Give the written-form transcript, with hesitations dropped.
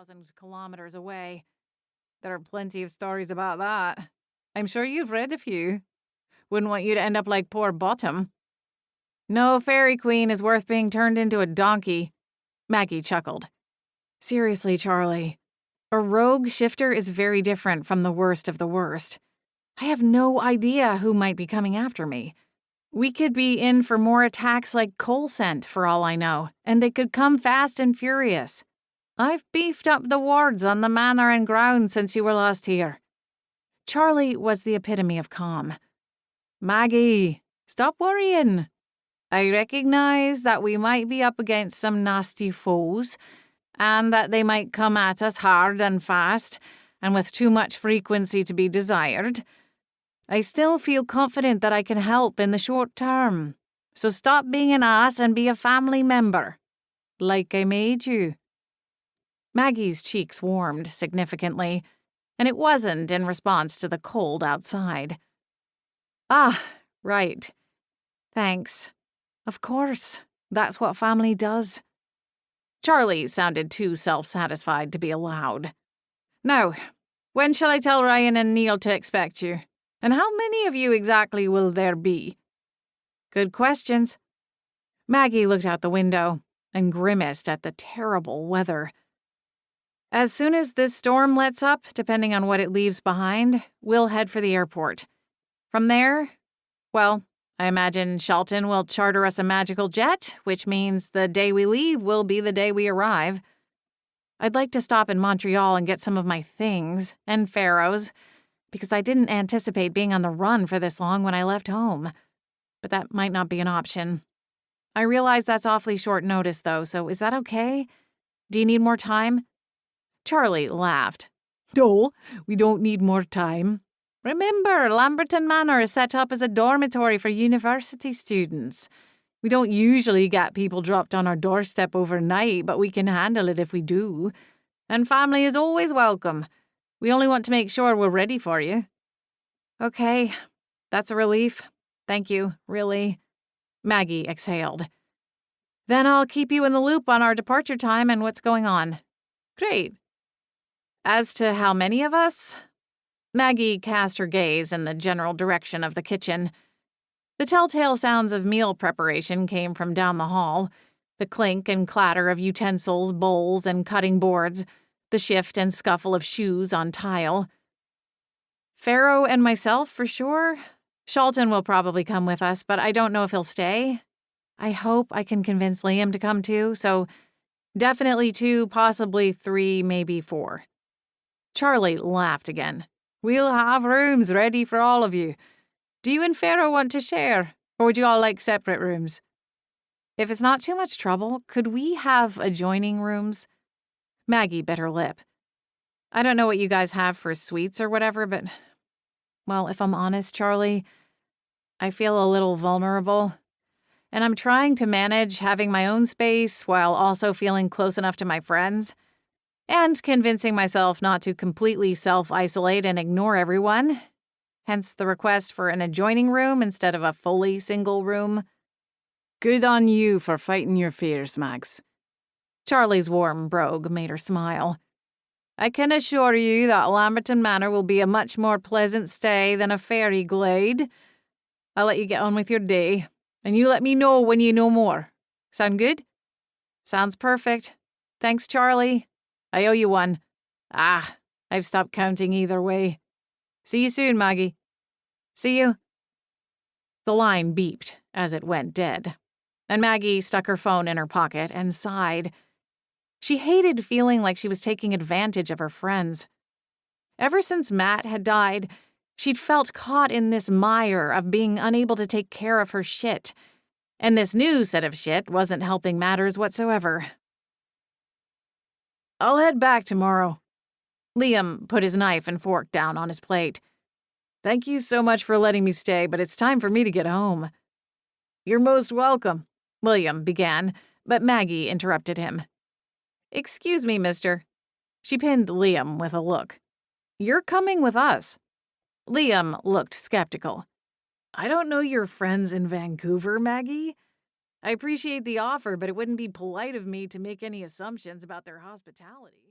2,000 kilometers away. There are plenty of stories about that. I'm sure you've read a few. Wouldn't want you to end up like poor Bottom. No fairy queen is worth being turned into a donkey. Maggie chuckled. Seriously, Charlie. A rogue shifter is very different from the worst of the worst. I have no idea who might be coming after me. We could be in for more attacks like coal scent, for all I know, and they could come fast and furious. I've beefed up the wards on the manor and grounds since you were last here. Charlie was the epitome of calm. Maggie, stop worrying. I recognize that we might be up against some nasty foes, and that they might come at us hard and fast, and with too much frequency to be desired. I still feel confident that I can help in the short term, so stop being an ass and be a family member, like I made you. Maggie's cheeks warmed significantly, and it wasn't in response to the cold outside. Ah, right. Thanks. Of course, that's what family does. Charlie sounded too self-satisfied to be allowed. Now, when shall I tell Ryan and Neil to expect you? And how many of you exactly will there be? Good questions. Maggie looked out the window and grimaced at the terrible weather. As soon as this storm lets up, depending on what it leaves behind, we'll head for the airport. From there, well, I imagine Shelton will charter us a magical jet, which means the day we leave will be the day we arrive. I'd like to stop in Montreal and get some of my things, and Pharaoh's, because I didn't anticipate being on the run for this long when I left home. But that might not be an option. I realize that's awfully short notice, though, so is that okay? Do you need more time? Charlie laughed. No, we don't need more time. Remember, Lamberton Manor is set up as a dormitory for university students. We don't usually get people dropped on our doorstep overnight, but we can handle it if we do. And family is always welcome. We only want to make sure we're ready for you. Okay, that's a relief. Thank you, really. Maggie exhaled. Then I'll keep you in the loop on our departure time and what's going on. Great. As to how many of us? Maggie cast her gaze in the general direction of the kitchen. The telltale sounds of meal preparation came from down the hall, the clink and clatter of utensils, bowls, and cutting boards, the shift and scuffle of shoes on tile. Pharaoh and myself, for sure. Shelton will probably come with us, but I don't know if he'll stay. I hope I can convince Liam to come too, so definitely 2, possibly 3, maybe 4. Charlie laughed again. We'll have rooms ready for all of you. Do you and Pharaoh want to share, or would you all like separate rooms? If it's not too much trouble, could we have adjoining rooms? Maggie bit her lip. I don't know what you guys have for suites or whatever, but, well, if I'm honest, Charlie, I feel a little vulnerable. And I'm trying to manage having my own space while also feeling close enough to my friends, and convincing myself not to completely self-isolate and ignore everyone. Hence the request for an adjoining room instead of a fully single room. Good on you for fighting your fears, Max. Charlie's warm brogue made her smile. I can assure you that Lamberton Manor will be a much more pleasant stay than a fairy glade. I'll let you get on with your day, and you let me know when you know more. Sound good? Sounds perfect. Thanks, Charlie. I owe you one. I've stopped counting either way. See you soon, Maggie. See you. The line beeped as it went dead, and Maggie stuck her phone in her pocket and sighed. She hated feeling like she was taking advantage of her friends. Ever since Matt had died, she'd felt caught in this mire of being unable to take care of her shit, and this new set of shit wasn't helping matters whatsoever. I'll head back tomorrow. Liam put his knife and fork down on his plate. Thank you so much for letting me stay, but it's time for me to get home. You're most welcome, William began, but Maggie interrupted him. Excuse me, mister. She pinned Liam with a look. You're coming with us. Liam looked skeptical. I don't know your friends in Vancouver, Maggie. I appreciate the offer, but it wouldn't be polite of me to make any assumptions about their hospitality.